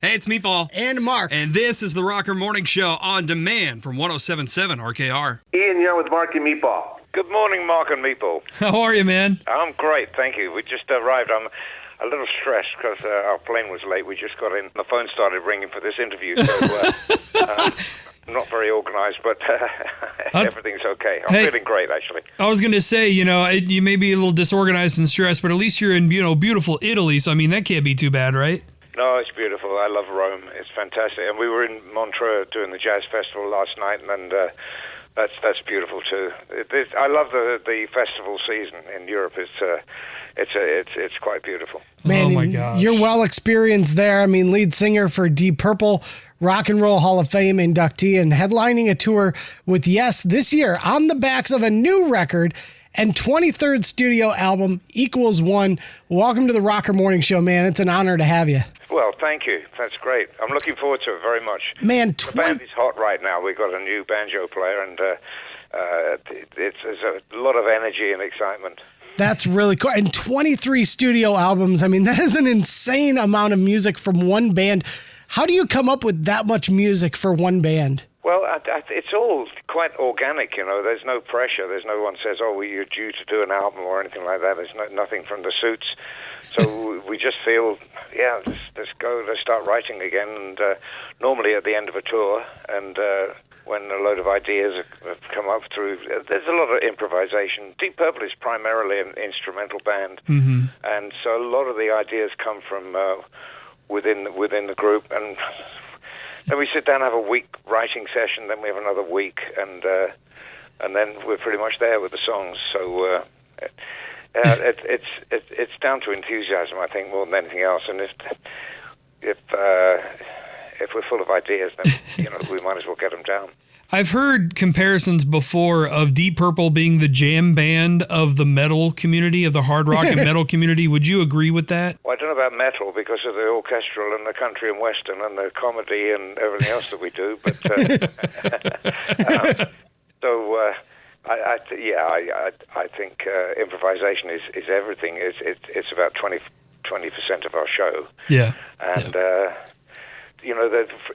Hey, it's Meatball. And Mark. And this is the Rocker Morning Show on demand from 107.7 RKR. Ian, you're with Mark and Meatball. Good morning, Mark and Meatball. How are you, man? I'm great, thank you. We just arrived. I'm a little stressed because our plane was late. We just got in. The phone started ringing for this interview, so I'm not very organized, but everything's okay. I'm feeling great, actually. I was going to say, you may be a little disorganized and stressed, but at least you're in, beautiful Italy, so, that can't be too bad, right? No, it's beautiful. I love Rome. It's fantastic. And we were in Montreux doing the jazz festival last night, and that's beautiful too. I love the festival season in Europe. It's quite beautiful. Man, oh my gosh, you're well experienced there. Lead singer for Deep Purple, Rock and Roll Hall of Fame inductee, and headlining a tour with Yes this year on the backs of a new record and 23rd studio album, Equals One. Welcome to the Rocker Morning Show, man. It's an honor to have you. Well, thank you. That's great. I'm looking forward to it very much. Man, the band is hot right now. We've got a new banjo player, and there's a lot of energy and excitement. That's really cool. And 23 studio albums. That is an insane amount of music from one band. How do you come up with that much music for one band? Well, it's all quite organic, There's no pressure. There's no one says, "Oh, you're due to do an album" or anything like that. There's nothing from the suits. So we just feel, let's go. Let's start writing again. And normally at the end of a tour, and when a load of ideas have come up through, there's a lot of improvisation. Deep Purple is primarily an instrumental band, and so a lot of the ideas come from within the group. And then we sit down and have a week writing session. Then we have another week, and then we're pretty much there with the songs. So it's down to enthusiasm, I think, more than anything else. And if we're full of ideas, then we might as well get them down. I've heard comparisons before of Deep Purple being the jam band of the metal community, of the hard rock and metal community. Would you agree with that? Well, I don't know about metal because of the orchestral and the country and western and the comedy and everything else that we do. But I think improvisation is everything. It's about 20% of our show. Yeah. And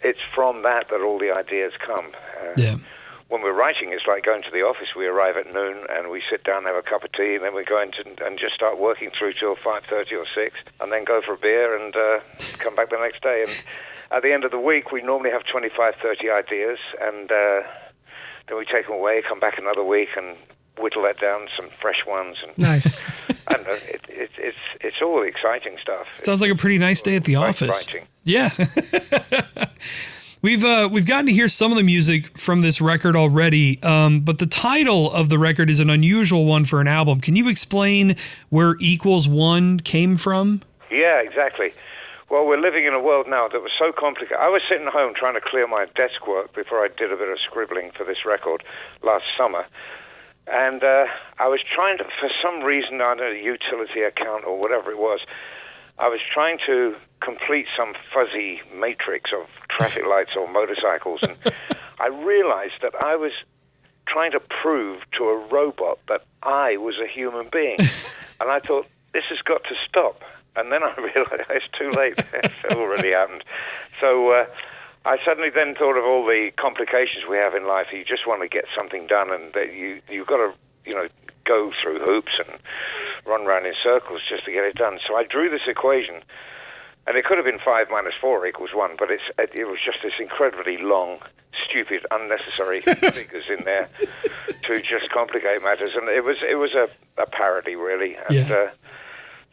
it's from that all the ideas come. When we're writing, it's like going to the office. We arrive at noon and we sit down, have a cup of tea, and then we go into and just start working through till 5:30 or 6, and then go for a beer and come back the next day. And at the end of the week, we normally have 25, 30 ideas, and then we take them away, come back another week, and whittle that down some fresh ones. And nice. And it's all exciting stuff. Sounds like a pretty nice day at the office. Writing. Yeah. We've gotten to hear some of the music from this record already, but the title of the record is an unusual one for an album. Can you explain where Equals One came from? Yeah, exactly. Well, we're living in a world now that was so complicated. I was sitting home trying to clear my desk work before I did a bit of scribbling for this record last summer. And I was trying to, for some reason, I don't know, utility account or whatever it was, I was trying to complete some fuzzy matrix of traffic lights or motorcycles, and I realized that I was trying to prove to a robot that I was a human being. And I thought, this has got to stop. And then I realized it's too late. It's already happened. So I suddenly then thought of all the complications we have in life. You just want to get something done, and that you've got to, go through hoops and run around in circles just to get it done. So I drew this equation, and it could have been 5 minus 4 equals 1, but it was just this incredibly long, stupid, unnecessary figures in there to just complicate matters. And it was a parody, really. And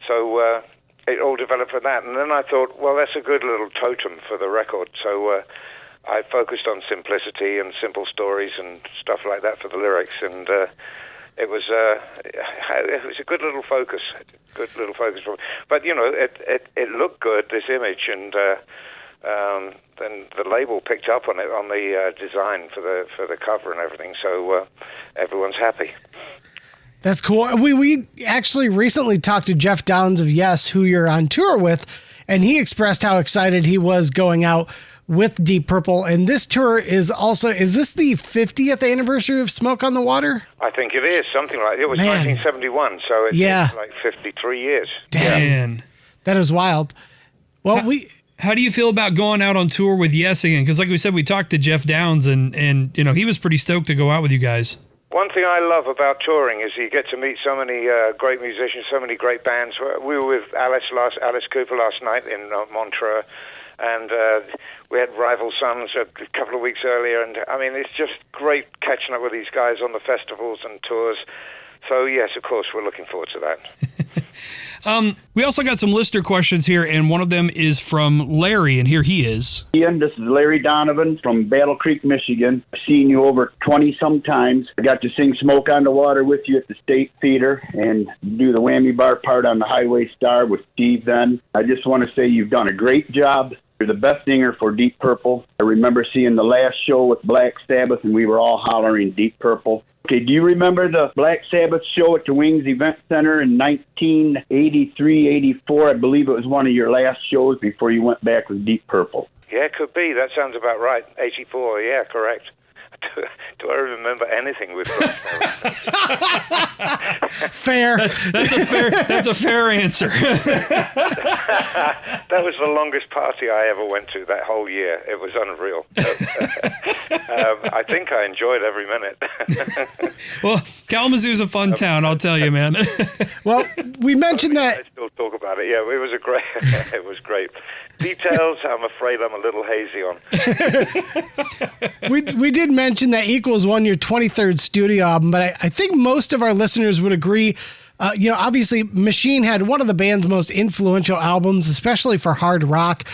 so it all developed from that. And then I thought, well, that's a good little totem for the record. So I focused on simplicity and simple stories and stuff like that for the lyrics, and it was a good little focus. But it looked good, this image, and then the label picked up on it, on the design for the cover and everything. So everyone's happy. That's cool. We actually recently talked to Jeff Downs of Yes, who you're on tour with, and he expressed how excited he was going out with Deep Purple. And this tour is this the 50th anniversary of Smoke on the Water? I think it is, something like it was 1971, so it's like 53 years. Damn. Man. That is wild. Well, How do you feel about going out on tour with Yes again? Because like we said, we talked to Jeff Downs, and he was pretty stoked to go out with you guys. One thing I love about touring is you get to meet so many great musicians, so many great bands. We were with Alice Cooper last night in Montreux, and we had Rival Sons a couple of weeks earlier. And I mean, it's just great catching up with these guys on the festivals and tours. So yes, of course, we're looking forward to that. We also got some listener questions here, and one of them is from Larry, and here he is. Ian, this is Larry Donovan from Battle Creek, Michigan. I've seen you over 20-some times. I got to sing Smoke on the Water with you at the State Theater and do the whammy bar part on the Highway Star with Steve then. I just want to say you've done a great job. You're the best singer for Deep Purple. I remember seeing the last show with Black Sabbath, and we were all hollering Deep Purple. Okay, do you remember the Black Sabbath show at the Wings Event Center in 1983, 84? I believe it was one of your last shows before you went back with Deep Purple. Yeah, it could be. That sounds about right. 84, yeah, correct. Do I remember anything with Black Sabbath? Fair. That's a fair answer. That was the longest party I ever went to that whole year. It was unreal. I think I enjoyed every minute. Well, Kalamazoo's a fun town, I'll tell you, man. Well, we mentioned I that. still talk about it. Yeah, it was it was great. Details, I'm afraid I'm a little hazy on. We did mention that Equals won your 23rd studio album, but I think most of our listeners would agree. Obviously, Machine had one of the band's most influential albums, especially for hard rock.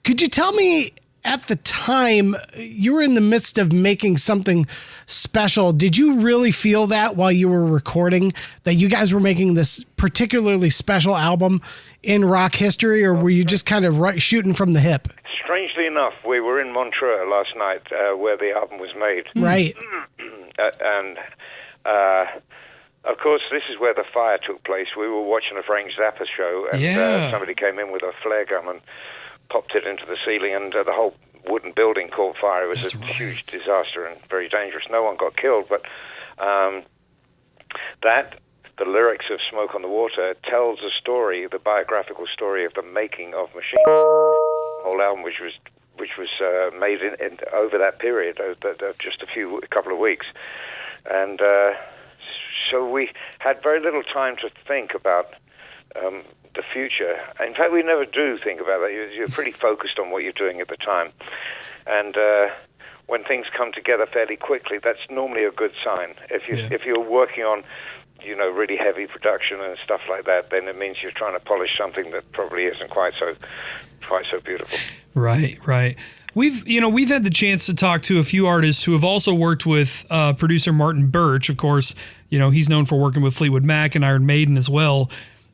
Could you tell me, at the time, you were in the midst of making something special. Did you really feel that while you were recording, that you guys were making this particularly special album in rock history, or were you just kind of shooting from the hip? Strangely enough, we were in Montreux last night where the album was made. Right. And of course, this is where the fire took place. We were watching a Frank Zappa show, and somebody came in with a flare gun and popped it into the ceiling, and the whole wooden building caught fire. It was huge disaster and very dangerous. No one got killed, but the lyrics of Smoke on the Water tells a story, the biographical story of the making of Machine. The whole album, which was made in over that period, just a couple of weeks, and so we had very little time to think about the future. In fact, we never do think about that. You're pretty focused on what you're doing at the time, and when things come together fairly quickly, that's normally a good sign. If you're working on really heavy production and stuff like that, then it means you're trying to polish something that probably isn't quite so beautiful. Right. We've had the chance to talk to a few artists who have also worked with producer Martin Birch. Of course, he's known for working with Fleetwood Mac and Iron Maiden as well.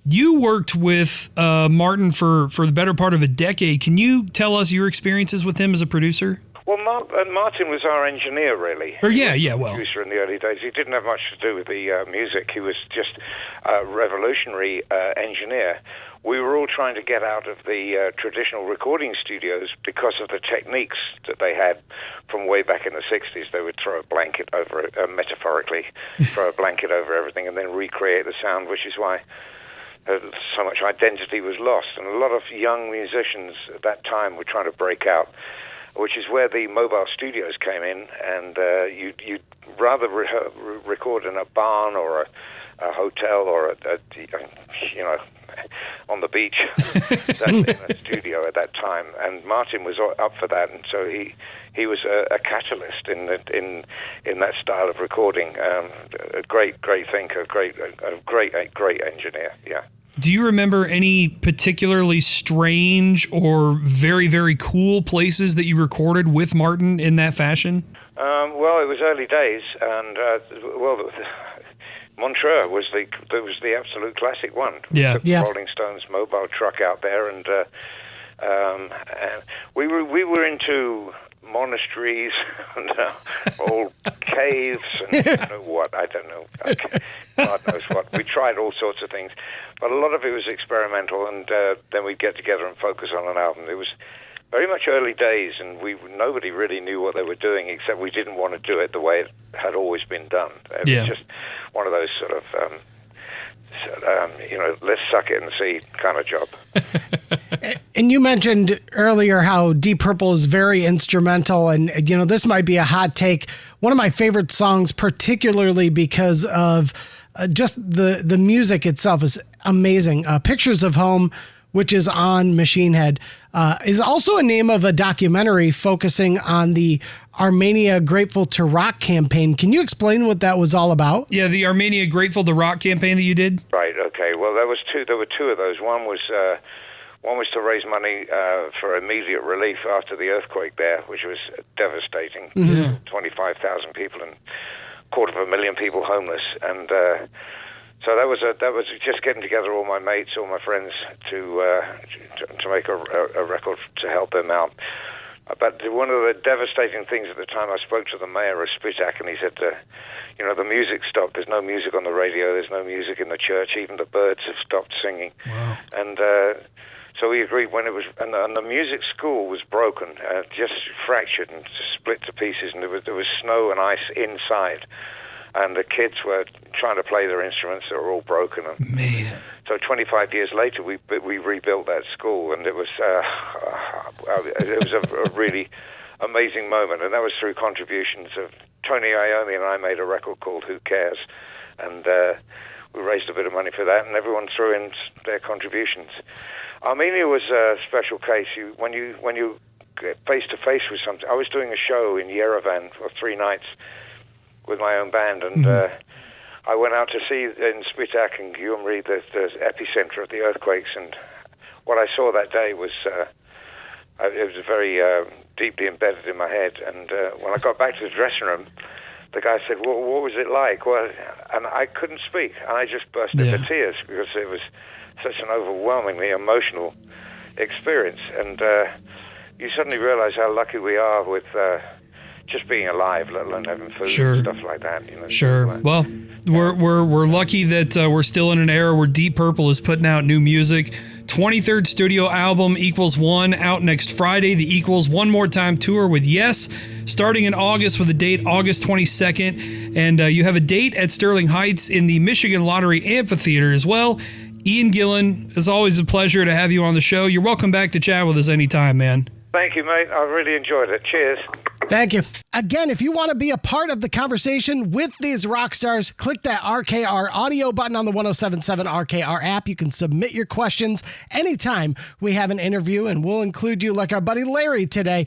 You worked with Martin for the better part of a decade. Can you tell us your experiences with him as a producer? Well, Martin was our engineer, really. Producer in the early days. He didn't have much to do with the music. He was just a revolutionary engineer. We were all trying to get out of the traditional recording studios because of the techniques that they had from way back in the 60s. They would throw a blanket over it, metaphorically, throw a blanket over everything and then recreate the sound, which is why so much identity was lost. And a lot of young musicians at that time were trying to break out, which is where the mobile studios came in, and you'd rather record in a barn or a hotel or on the beach than in a studio at that time. And Martin was up for that, and so he was a catalyst in that style of recording. A great thinker, a great engineer. Yeah. Do you remember any particularly strange or very, very cool places that you recorded with Martin in that fashion? Well, it was early days, and Montreux was the absolute classic one. Yeah. The Rolling Stones mobile truck out there, and we were into monasteries and old caves and I don't know. God knows what. We tried all sorts of things, but a lot of it was experimental, and then we'd get together and focus on an album. It was very much early days, and nobody really knew what they were doing, except we didn't want to do it the way it had always been done. It was just one of those sort of let's suck it and see kind of job. And you mentioned earlier how Deep Purple is very instrumental, and this might be a hot take. One of my favorite songs, particularly because of just the music itself, is amazing. Pictures of Home, which is on Machine Head, is also a name of a documentary focusing on the Armenia Grateful to Rock campaign. Can you explain what that was all about? Yeah, the Armenia Grateful to Rock campaign that you did. Right. Okay. Well, there were two of those. One was to raise money for immediate relief after the earthquake there, which was devastating. 25,000 people and 250,000 people homeless, and so that was just getting together all my mates, all my friends to make a record to help them out. But one of the devastating things at the time, I spoke to the mayor of Spitak, and he said, the music stopped. There's no music on the radio. There's no music in the church. Even the birds have stopped singing. Wow. And so we agreed when it was, and the music school was broken, just fractured and split to pieces, and there was snow and ice inside. And the kids were trying to play their instruments that were all broken. And Man. so 25 years later, we rebuilt that school, and it was a really amazing moment. And that was through contributions of Tony Iommi, and I made a record called Who Cares? And we raised a bit of money for that, and everyone threw in their contributions. Armenia was a special case. When you get face-to-face with something, I was doing a show in Yerevan for 3 nights with my own band, and I went out to see in Spitak and Gyumri the epicenter of the earthquakes, and what I saw that day was it was very deeply embedded in my head. And when I got back to the dressing room, the guy said, well, what was it like? Well, and I couldn't speak, and I just burst into tears because it was such an overwhelmingly emotional experience, and you suddenly realize how lucky we are with just being alive, let alone having food and stuff like that. Sure. Well, we're lucky that we're still in an era where Deep Purple is putting out new music. 23rd studio album Equals One out next Friday. The Equals One More Time tour with Yes, starting in August with a date August 22nd, and you have a date at Sterling Heights in the Michigan Lottery Amphitheater as well. Ian Gillan, it's always a pleasure to have you on the show. You're welcome back to chat with us anytime, man. Thank you, mate. I really enjoyed it. Cheers. Thank you. Again, if you want to be a part of the conversation with these rock stars, click that RKR audio button on the 1077 RKR app. You can submit your questions anytime we have an interview, and we'll include you like our buddy Larry today.